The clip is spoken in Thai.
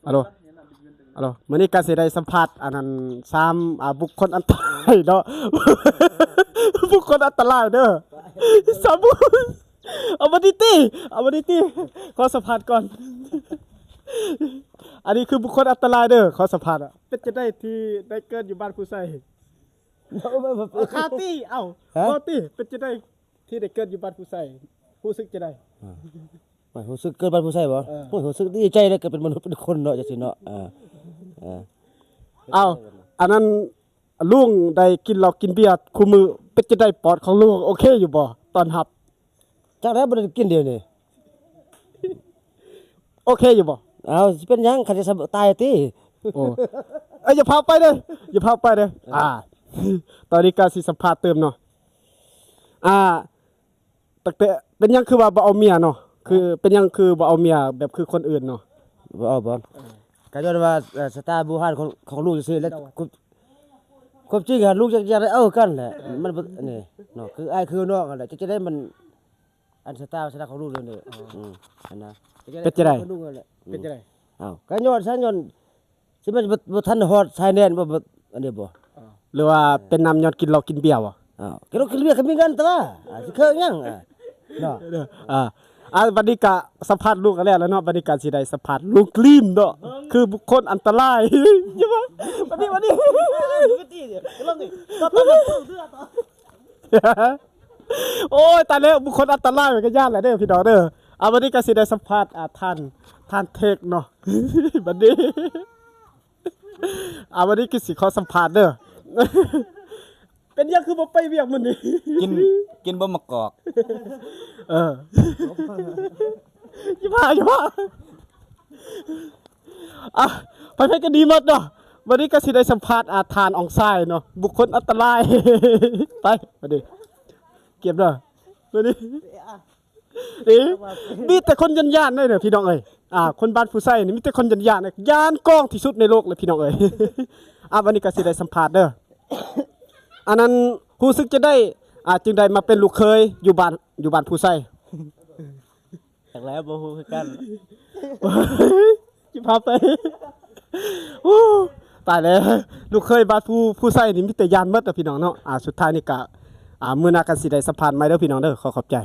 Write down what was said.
ฮัลโหลฮัลโหลมื้อนี้ก็สิได้สัมภาษณ์อันนั้น3บุคคลอันตรายเนาะ บุคคลอันตรายเด้อ3บุคคลเอามาดิติขอสัมภาษณ์ก่อน อันนี้คือบุคคลอันตรายเด้อขอสัมภาษณ์เป็นจะได้ที่ได้เกิดอยู่บ้านผู้ใส่คาตี้เอ้าบ่ติเป็นจะได้ที่ได้เกิดอยู่บ้านผู้ใส่รู้สึกจะได้ ไม่รู้สึกเกิดบ้านผู้ใส่บ่โอ้ยรู้สึกดีใจเลยเกิดเป็นมนุษย์เป็นคนเนาะจังซี่เนาะเอาอันนั้นลุงได้กินเหล้ากินเบียร์คู่มือเป็นจะได้ปอดของลุงโอเคอยู่บ่ตอนรับ จักได้บ่ได้กินเดียวนี่ โอเคอยู่บ่ เอาสิเป็นหยังคันจะตายติ โอ้อย่าพาไปเด้ออย่าพาไปเด้อตอนนี้ก็สิสัมภาษณ์เติมเนาะตั้งแต่เป็นหยังคือว่าบ่เอาเมียเนาะคือเป็นหยังคือบ่เอาเมียแบบคือคนอื่นเนาะ บ่เอาบ่ก็ย้อนว่าสตาร์บูฮานของลูกซื่อแล้วความจริงอะลูกจะได้เอากันแหละมันนี่เนาะคืออ้ายคือน้องนั่นแหละจะได้มันอันสตาร์ของลูกเลยนี่อันนะ เป็นจะได้ เป็นจังได๋อ้าวก็ย้อนซะย้อนสิมันบ่ทันฮอดชายแดนบ่อันนี้บ่ หรือว่าเป็นน้ำย้อนกินเหล้ากินเบียร์บ่ อ้าวก็คือเรียกมีกันตัวสิเคยยังเนาะ บัดนี้ก็สัมภาษณ์ลูกกันแล้วเนาะบัดนี้ก็สิได้สัมภาษณ์ลูกกลีมเนาะคือบุคคลอันตราย ใช่บ่บัดนี้โอ้ยตายแล้วบุคคลอันตรายมันก็ย่านแหละเด้อพี่น้องเด้อบัดนี้ก็สิได้สัมภาษณ์ท่านเทคเนาะ บัดนี้บัดนี้ก็สิขอสัมภาษณ์เด้อ เป็นยังคือบ่ไปเวียกมื้อนี้ กินบ่มะกอก อย่าพาไปกันดีหมดเนาะวันนี้ก็สิได้สัมภาษณ์ทานอองทรายเนาะบุคคลอันตราย ไปมาดิเก็บเด้อมาดิมีแต่คนยันย่านเลยเนี่ยพี่น้องเอ้ยคนบ้านผู้ไส้นี่มีแต่คนยันย่านย่านกล้องที่สุดในโลกเลยพี่น้องเอ้ย วันนี้ก็สิได้สัมภาษณ์เด้อ อันนั้นรู้สึกจะได้จึงได้มาเป็นลูกเคยอยู่บ้านผู้ไส้ จากแล้วบ่ฮู้คือกัน จิพาไปตายแล้วลูกเคยบ้านผู้ไส้นี่มีแต่ยานหมดพี่น้องเนาะสุดท้ายนี่ก็มื้อหน้ากันสิได้สัมภาษณ์ใหม่เด้อพี่น้องเด้อขอบใจ